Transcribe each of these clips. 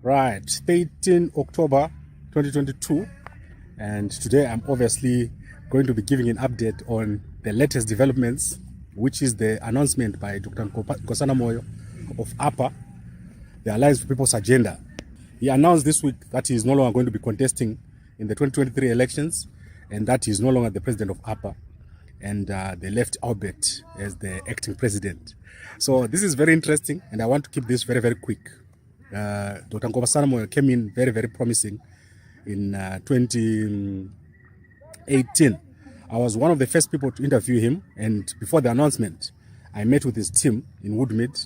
Right, 13 October 2022, and today I'm obviously going to be giving an update on the latest developments, which is the announcement by Dr. Nkosana Moyo of APA, the Alliance for People's Agenda. He announced this week that he is no longer going to be contesting in the 2023 elections and that he is no longer the president of APA, and they left Albert as the acting president. So this is very interesting, and I want to keep this very, very quick. Dr. Nkosana Moyo came in very, very promising in 2018. I was one of the first people to interview him, and before the announcement, I met with his team in Woodmead,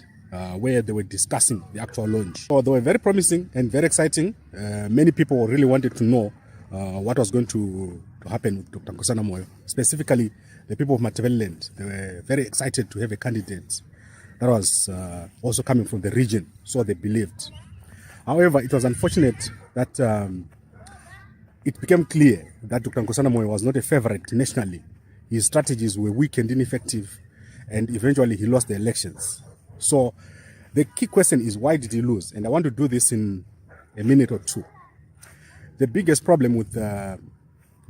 where they were discussing the actual launch. So they were very promising and very exciting. Many people really wanted to know what was going to happen with Dr. Nkosana Moyo, specifically the people of Matebeleland. They were very excited to have a candidate that was also coming from the region, so they believed. However, it was unfortunate that it became clear that Dr. Nkosana Moyo was not a favorite nationally. His strategies were weak and ineffective, and eventually he lost the elections. So the key question is, why did he lose? And I want to do this in a minute or two. The biggest problem with Nkosana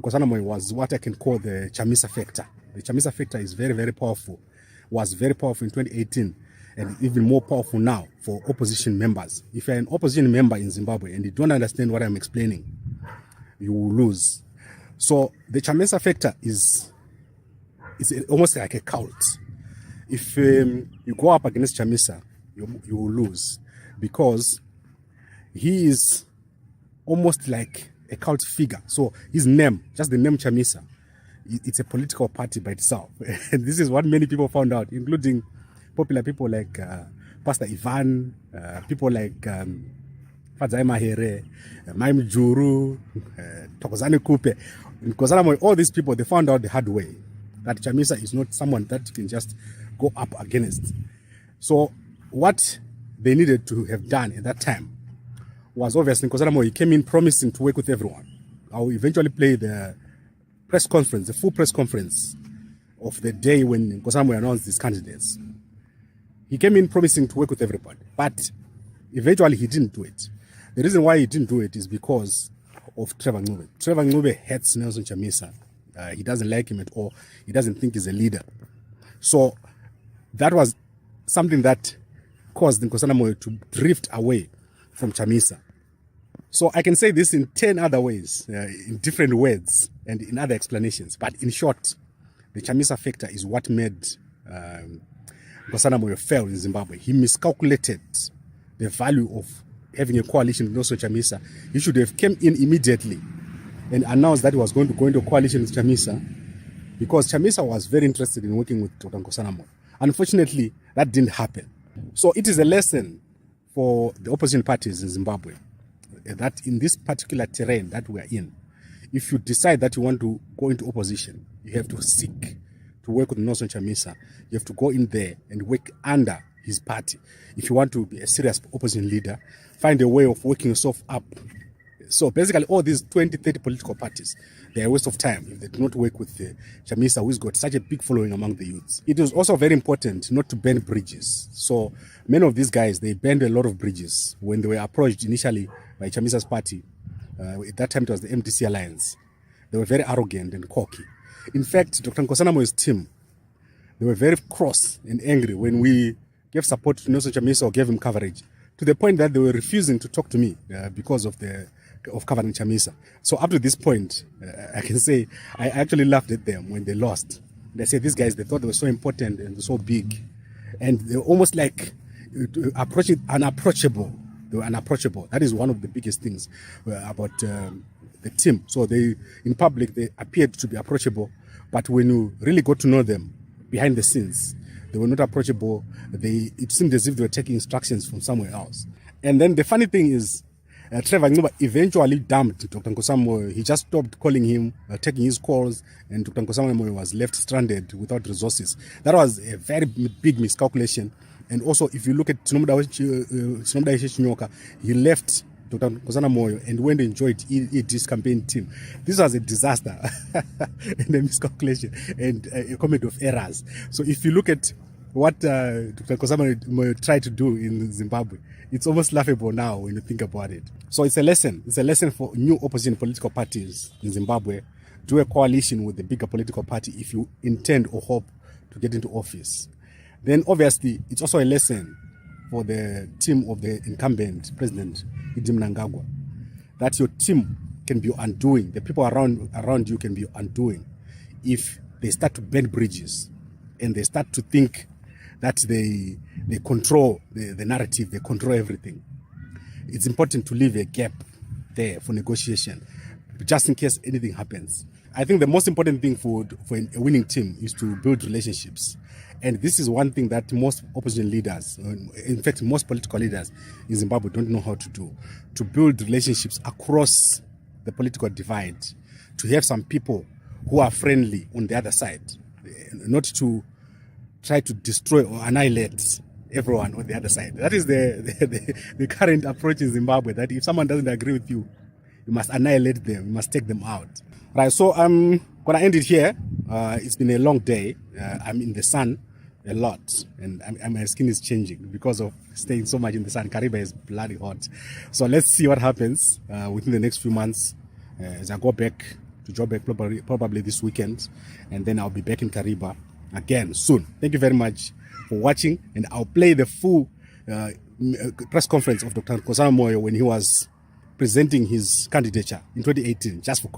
Moyo was what I can call the Chamisa factor. The Chamisa factor is very, very powerful. Was very powerful in 2018 and even more powerful now for opposition members. If you're an opposition member in Zimbabwe and you don't understand what I'm explaining, you will lose. So the Chamisa factor is almost like a cult. If you go up against Chamisa, you will lose, because he is almost like a cult figure. So his name, just the name Chamisa, it's a political party by itself. And this is what many people found out, including popular people like Pastor Ivan, people like Fadzai Mahere, Maim Juru, Tokozane Kupe, Nkosana Moyo. All these people, they found out the hard way that Chamisa is not someone that you can just go up against. So what they needed to have done at that time was, obviously, Nkosana Moyo came in promising to work with everyone. I will eventually play the press conference, the full press conference of the day when Nkosana Moyo announced his candidates. He came in promising to work with everybody, but eventually he didn't do it. The reason why he didn't do it is because of Trevor Ncube. Trevor Ncube hates Nelson Chamisa. He doesn't like him at all. He doesn't think he's a leader. So that was something that caused Nkosana Moyo to drift away from Chamisa. So I can say this in 10 other ways, in different words and in other explanations. But in short, the Chamisa factor is what made Nkosana Moyo fail in Zimbabwe. He miscalculated the value of having a coalition with Nelson Chamisa. He should have come in immediately and announced that he was going to go into a coalition with Chamisa, because Chamisa was very interested in working with Dr. Nkosana Moyo. Unfortunately, that didn't happen. So it is a lesson for the opposition parties in Zimbabwe that in this particular terrain that we are in, if you decide that you want to go into opposition, you have to seek to work with Nelson Chamisa. You have to go in there and work under his party. If you want to be a serious opposition leader, find a way of working yourself up. So basically, all these 20, 30 political parties, they are a waste of time if they do not work with Chamisa, who's got such a big following among the youths. It is also very important not to burn bridges. So many of these guys, they burned a lot of bridges when they were approached initially by Chamisa's party. At that time, it was the MDC Alliance. They were very arrogant and cocky. In fact, Dr. Nkosana Moyo's team, they were very cross and angry when we gave support to Nelson Chamisa or gave him coverage, to the point that they were refusing to talk to me because of covering Chamisa. So up to this point, I can say I actually laughed at them when they lost. They said these guys, they thought they were so important and so big, and they were almost like unapproachable. They were unapproachable. That is one of the biggest things about the team. So they, in public, they appeared to be approachable, but when you really got to know them behind the scenes, they were not approachable. It seemed as if they were taking instructions from somewhere else. And then the funny thing is, Trevor Ncube eventually dumped Dr. Nkosana Moyo. He just stopped calling him, taking his calls, and Dr. Nkosana Moyo was left stranded without resources. That was a very big miscalculation. And also, if you look at Chinyoka, he left Dr. Nkosana Moyo and went and joined his campaign team. This was a disaster and a miscalculation and a comedy of errors. So if you look at what Dr. Nkosana Moyo tried to do in Zimbabwe. It's almost laughable now when you think about it. So it's a lesson. It's a lesson for new opposition political parties in Zimbabwe. Do a coalition with the bigger political party if you intend or hope to get into office. Then obviously it's also a lesson for the team of the incumbent president, Mnangagwa, that your team can be undoing. The people around you can be undoing if they start to bend bridges and they start to think that they control the narrative, they control everything. It's important to leave a gap there for negotiation, just in case anything happens. I think the most important thing for a winning team is to build relationships. And this is one thing that most opposition leaders, in fact, most political leaders in Zimbabwe don't know how to do, to build relationships across the political divide, to have some people who are friendly on the other side, not to try to destroy or annihilate everyone on the other side. That is the current approach in Zimbabwe, that if someone doesn't agree with you, you must annihilate them, you must take them out. Right, so I'm gonna end it here. It's been a long day. I'm in the sun a lot, and my skin is changing because of staying so much in the sun. Kariba is bloody hot. So let's see what happens within the next few months as I go back to Joburg probably this weekend, and then I'll be back in Kariba again soon. Thank you very much for watching, and I'll play the full press conference of Dr. Nkosana Moyo when he was presenting his candidature in 2018, just for